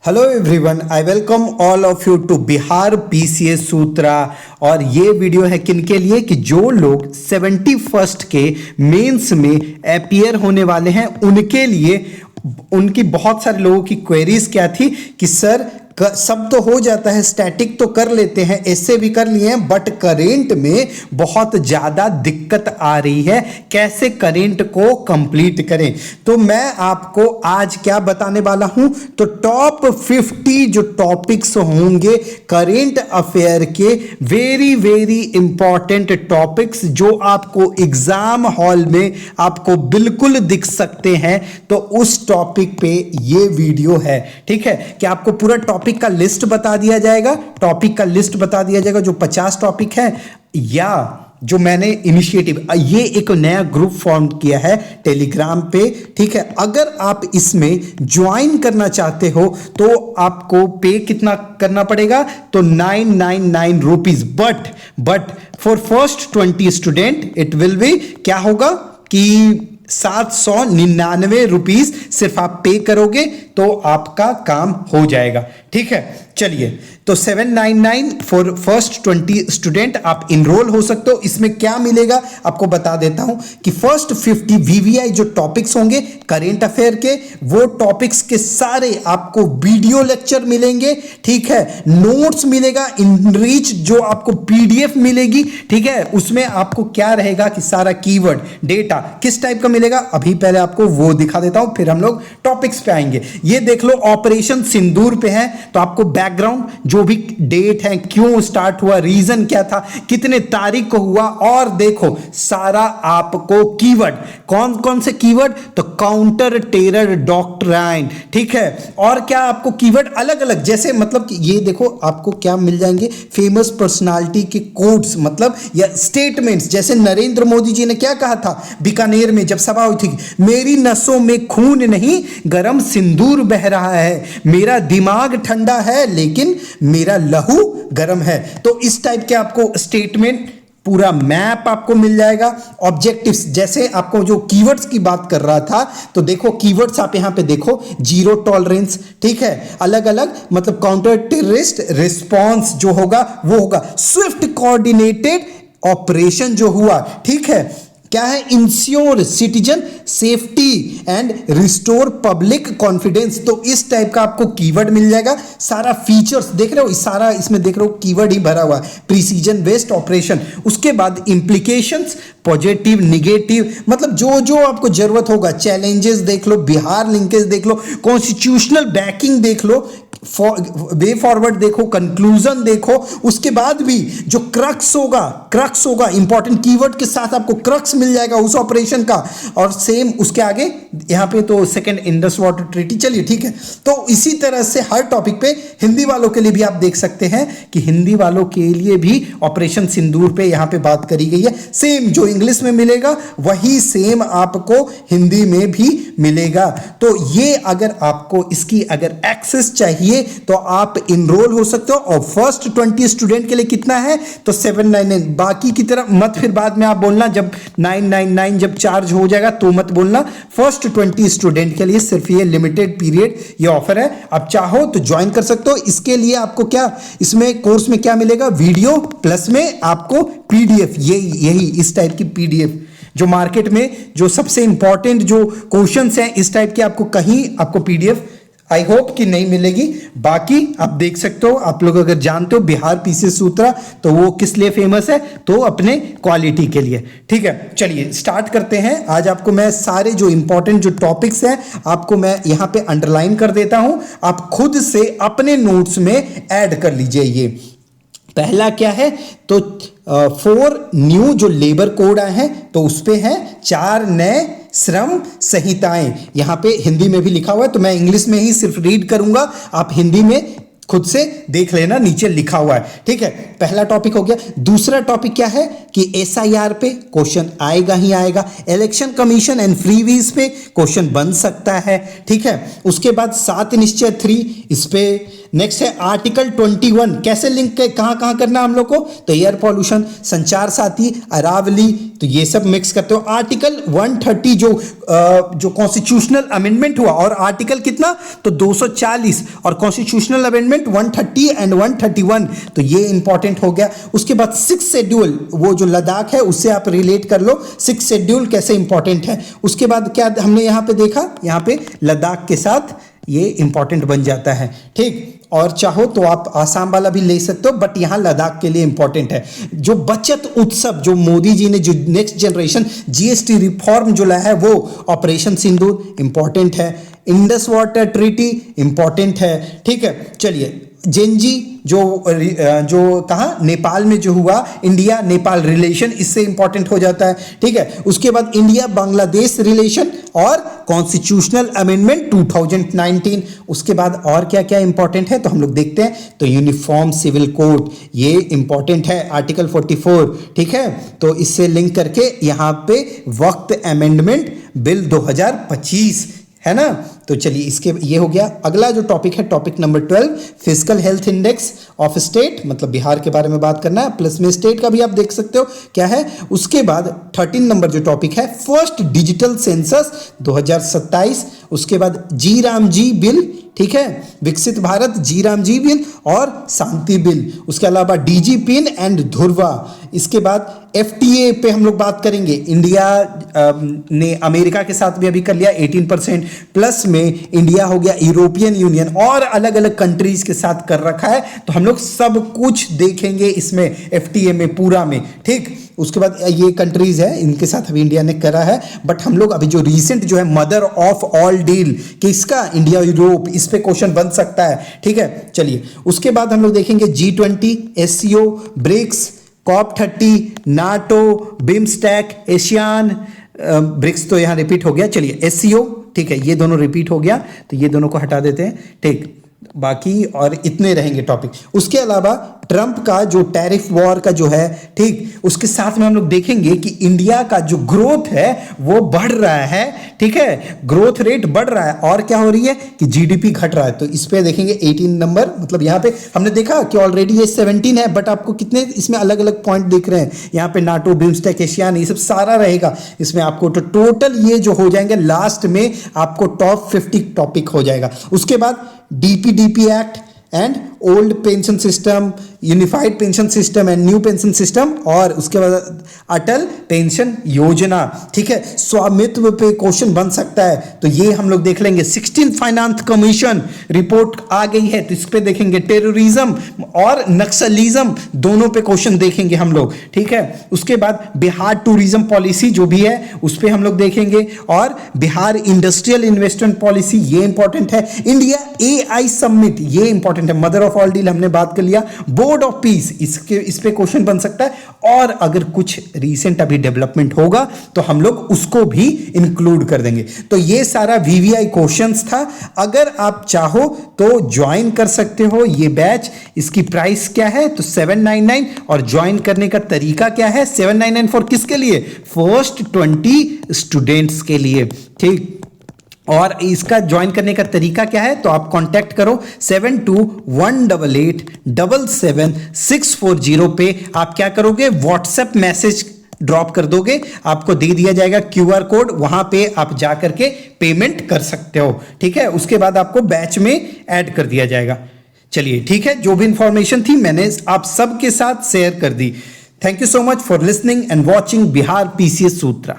Hello everyone, I welcome all of you to Bihar PCS Sutra. और ये video है किनके लिए कि जो लोग 71st के मेंस में अपीयर होने वाले हैं उनके लिए। उनकी बहुत सारे लोगों की क्वेरीज क्या थी कि सर सब तो हो जाता है, स्टैटिक तो कर लेते हैं, ऐसे भी कर लिए हैं, बट करेंट में बहुत ज़्यादा दिक्कत आ रही है, कैसे करेंट को कंप्लीट करें। तो मैं आपको आज क्या बताने वाला हूं, तो टॉप 50 जो टॉपिक्स होंगे करेंट अफेयर के, वेरी वेरी इंपॉर्टेंट टॉपिक्स जो आपको एग्जाम हॉल में आपको बिल्कुल दिख सकते हैं। तो उस टॉपिक पे ये वीडियो है, ठीक है, कि आपको पूरा टॉपिक का लिस्ट बता दिया जाएगा, टॉपिक का लिस्ट बता दिया जाएगा जो 50 टॉपिक है, या जो मैंने इनिशिएटिव, ये एक नया ग्रुप फॉर्म किया है टेलीग्राम पे, ठीक है। अगर आप इसमें ज्वाइन करना चाहते हो तो आपको पे कितना करना पड़ेगा, तो 999 rupees, but for first 20 student it will be क्या होगा कि 799 रुपीज सिर्फ आप पे करोगे तो आपका काम हो जाएगा, ठीक है। चलिए, तो 799 फॉर फर्स्ट 20 स्टूडेंट आप इनरोल हो सकते हो। इसमें क्या मिलेगा आपको बता देता हूं कि फर्स्ट 50 वीवीआई जो टॉपिक्स होंगे करेंट अफेयर के, वो टॉपिक्स के सारे आपको वीडियो लेक्चर मिलेंगे, ठीक है। नोट्स मिलेगा, इनरीच जो आपको पीडीएफ मिलेगी, ठीक है। उसमें आपको क्या रहेगा कि सारा कीवर्ड डेटा किस टाइप का मिलेगा, अभी पहले आपको वो दिखा देता हूं, फिर हम लोग टॉपिक्स पे आएंगे। ये देख लो, ऑपरेशन सिंदूर पे है, तो आपको बैकग्राउंड जो भी डेट है, क्यों स्टार्ट हुआ, रीजन क्या था, कितने तारीख को हुआ, और देखो सारा आपको कीवर्ड, कौन कौन से कीवर्ड, तो काउंटर टेरर डॉक्ट्राइन, ठीक है। और क्या आपको कीवर्ड अलग अलग, जैसे मतलब कि ये देखो आपको क्या मिल जाएंगे, फेमस पर्सनालिटी के कोट्स, मतलब या स्टेटमेंट्स, जैसे नरेंद्र मोदी जी ने क्या कहा था बीकानेर में जब सभा हुई थी, मेरी नसों में खून नहीं गरम सिंदूर बह रहा है, मेरा दिमाग ठंडा है लेकिन मेरा लहू गर्म है। तो इस टाइप के आपको स्टेटमेंट, पूरा मैप आपको मिल जाएगा। ऑब्जेक्टिव्स, जैसे आपको जो कीवर्ड्स की बात कर रहा था, तो देखो कीवर्ड्स आप यहां पे देखो, जीरो टॉलरेंस, ठीक है, अलग अलग मतलब काउंटर टेररिस्ट रिस्पॉन्स जो होगा वो होगा, स्विफ्ट कोऑर्डिनेटेड ऑपरेशन जो हुआ, ठीक है, क्या है, ensure citizen safety and restore public confidence. तो इस टाइप का आपको कीवर्ड मिल जाएगा। सारा फीचर्स देख रहे हो, सारा इसमें देख रहे हो कीवर्ड ही भरा हुआ है, प्रिसीजन बेस्ड ऑपरेशन। उसके बाद इंप्लीकेशंस, पॉजिटिव निगेटिव, मतलब जो जो आपको जरूरत होगा, चैलेंजेस देख लो, बिहार लिंकेज देख लो, कॉन्स्टिट्यूशनल बैकिंग देख लो, वे फॉरवर्ड देखो, कंक्लूजन देखो। उसके बाद भी जो क्रक्स होगा इंपॉर्टेंट कीवर्ड के साथ आपको क्रक्स मिल जाएगा उस ऑपरेशन का। और सेम उसके आगे यहां पे तो सेकंड इंडस वाटर ट्रीटी, चलिए ठीक है। तो इसी तरह से हर टॉपिक पे हिंदी वालों के लिए भी आप देख सकते हैं कि हिंदी वालों के लिए भी ऑपरेशन सिंदूर पे यहां पे बात करी गई है। सेम जो इंग्लिश में मिलेगा वही सेम आपको हिंदी में भी मिलेगा। तो ये अगर आपको इसकी अगर एक्सेस चाहिए तो आप इनरोल हो सकते हो। और फर्स्ट 20 स्टूडेंट के लिए कितना है, तो 799। बाकी की तरह मत फिर बाद में आप बोलना जब 999 जब चार्ज हो जाएगा तो मत बोलना। फर्स्ट 20 स्टूडेंट के लिए सिर्फ ये लिमिटेड पीरियड ये ऑफर है, आप चाहो तो ज्वाइन कर सकते हो। इसके लिए आपको क्या, इसमें कोर्स में क्या मिलेगा, वीडियो प्लस में आपको पीडीएफ, यही इस टाइप की पीडीएफ जो मार्केट में जो सबसे इंपॉर्टेंट जो क्वेश्चंस हैं इस टाइप के आपको कहीं आपको पीडीएफ आई होप कि नहीं मिलेगी। बाकी आप देख सकते हो, आप लोग अगर जानते हो बिहार पीसीएस सूत्रा तो वो किस लिए फेमस है, तो अपने क्वालिटी के लिए, ठीक है। चलिए स्टार्ट करते हैं। आज आपको मैं सारे जो इंपॉर्टेंट जो टॉपिक्स हैं आपको मैं यहां पे अंडरलाइन कर देता हूं, आप खुद से अपने नोट्स में ऐड कर लीजिए। ये पहला क्या है, तो 4 न्यू जो लेबर कोड आए हैं तो उस पे है 4 नए श्रम संहिताएं, यहां पे हिंदी में भी लिखा हुआ है, तो मैं इंग्लिश में ही सिर्फ रीड करूंगा, आप हिंदी में खुद से देख लेना, नीचे लिखा हुआ है, ठीक है। पहला टॉपिक हो गया। दूसरा टॉपिक क्या है कि एसआईआर पे क्वेश्चन आएगा ही आएगा, इलेक्शन कमीशन एंड फ्रीवीज पे क्वेश्चन बन सकता है, ठीक है। उसके बाद 7 निश्चय 3 इस पे नेक्स्ट है आर्टिकल 21, कैसे लिंक कहाँ कहाँ करना हम लोग को, तो एयर पॉल्यूशन, संचार साथी, अरावली, तो ये सब मिक्स करते हो। आर्टिकल 130 जो जो कॉन्स्टिट्यूशनल अमेंडमेंट हुआ, और आर्टिकल कितना, तो 240, और कॉन्स्टिट्यूशनल अमेंडमेंट 130 एंड 131, तो ये इंपॉर्टेंट हो गया। उसके बाद 6 शेड्यूल, वो जो लद्दाख है उससे आप रिलेट कर लो, 6 शेड्यूल कैसे इंपॉर्टेंट है। उसके बाद क्या हमने यहां पे देखा, यहां पे लद्दाख के साथ ये इंपॉर्टेंट बन जाता है, ठीक। और चाहो तो आप आसाम वाला भी ले सकते हो, बट यहां लद्दाख के लिए इंपॉर्टेंट है। जो बचत उत्सव जो मोदी जी ने, जो नेक्स्ट जनरेशन जीएसटी रिफॉर्म जो लाया है, वो ऑपरेशन सिंदूर इंपॉर्टेंट है। इंडस वाटर ट्रीटी इंपॉर्टेंट है, ठीक है। चलिए, जेनजी जो कहा नेपाल में जो हुआ, इंडिया नेपाल रिलेशन, इससे इंपॉर्टेंट हो जाता है, ठीक है। उसके बाद इंडिया बांग्लादेश रिलेशन और कॉन्स्टिट्यूशनल अमेंडमेंट 2019। उसके बाद और क्या क्या इंपॉर्टेंट है तो हम लोग देखते हैं। तो यूनिफॉर्म सिविल कोड, ये इंपॉर्टेंट है, आर्टिकल 44, ठीक है। तो इससे लिंक करके यहां पे वक्त अमेंडमेंट बिल 2025 है ना। तो चलिए, इसके ये हो गया। अगला जो टॉपिक है, topic number 12, physical health index of state, मतलब बिहार के बारे में बात करना है, प्लस में स्टेट का भी आप देख सकते हो क्या है। उसके बाद 13 नंबर जो टॉपिक है, फर्स्ट डिजिटल सेंसस 2027। उसके बाद जी राम जी बिल, ठीक है, विकसित भारत जी राम जी बिल और शांति बिल। उसके अलावा डीजी पिन एंड ध्रुवा। इसके बाद एफटीए पे हम लोग बात करेंगे। इंडिया ने अमेरिका के साथ भी अभी कर लिया 18%, प्लस में इंडिया हो गया यूरोपियन यूनियन और अलग अलग कंट्रीज के साथ कर रखा है। तो हम लोग सब कुछ देखेंगे इसमें एफटीए में पूरा में, ठीक। उसके बाद ये कंट्रीज है, इनके साथ अभी इंडिया ने करा है, बट हम लोग अभी जो रिसेंट जो है मदर ऑफ ऑल डील किसका, इंडिया यूरोप, इस पे क्वेश्चन बन सकता है, ठीक है। चलिए, उसके बाद हम लोग देखेंगे G20, SCO, BRICS, COP30, NATO, BIMSTEC, ASEAN, BRICS तो यहां रिपीट हो गया। चलिए, एससीओ, ठीक है, ये दोनों रिपीट हो गया, तो ये दोनों को हटा देते हैं, ठीक। बाकी और इतने रहेंगे टॉपिक। उसके अलावा ट्रंप का जो टैरिफ वॉर का जो है, ठीक, उसके साथ में हम लोग देखेंगे कि इंडिया का जो ग्रोथ है वो बढ़ रहा है, ठीक है, ग्रोथ रेट बढ़ रहा है। और क्या हो रही है कि जीडीपी घट रहा है। तो इस पे देखेंगे 18 नंबर, मतलब यहाँ पे हमने देखा कि ऑलरेडी ये 17 है, बट आपको कितने इसमें अलग अलग पॉइंट दिख रहे हैं। यहाँ पे नाटो, बिम्स्टेक, एशियान, ये सब सारा रहेगा इसमें आपको। तो टोटल ये जो हो जाएंगे लास्ट में आपको टॉप 50 टॉपिक हो जाएगा। उसके बाद DPDP act and old pension system, unified pension system and new pension system, और उसके बाद अटल पेंशन योजना, ठीक है। स्वामित्व पे क्वेश्चन बन सकता है, तो ये हम लोग देख लेंगे। 16 फाइनेंस कमीशन रिपोर्ट आ गई है, तो इस पे देखेंगे। टेररिज्म और नक्सलिज्म दोनों पे क्वेश्चन देखेंगे हम लोग, ठीक है। उसके बाद बिहार टूरिज्म पॉलिसी जो भी है उस पे हम लोग देखेंगे, और बिहार इंडस्ट्रियल इन्वेस्टमेंट पॉलिसी, ये इंपॉर्टेंट है। इंडिया एआई समिट, ये इंपॉर्टेंट है। मदर ऑफ ऑल डील हमने बात कर लिया। बोर्ड ऑफ पीस, इस पे क्वेश्चन बन सकता है। और अगर कुछ रीसेंट अभी डेवलपमेंट होगा तो हम लोग उसको भी इंक्लूड कर देंगे। तो ये सारा वीवीआई क्वेश्चंस था। अगर आप चाहो तो ज्वाइन कर सकते हो ये बैच। इसकी प्राइस क्या है तो 799, और ज्वाइन करने का तरीका क्या है, 799 फॉर किसके लिए, फर्स्ट 20 स्टूडेंट्स के लिए, ठीक। और इसका ज्वाइन करने का तरीका क्या है, तो आप कांटेक्ट करो 7218877640 पे। आप क्या करोगे, व्हाट्सएप मैसेज ड्रॉप कर दोगे, आपको दे दिया जाएगा क्यूआर कोड, वहां पे आप जा करके पेमेंट कर सकते हो, ठीक है। उसके बाद आपको बैच में ऐड कर दिया जाएगा। चलिए, ठीक है, जो भी इंफॉर्मेशन थी मैंने आप सबके साथ शेयर कर दी। Thank you so much for listening and watching Bihar PCS Sutra.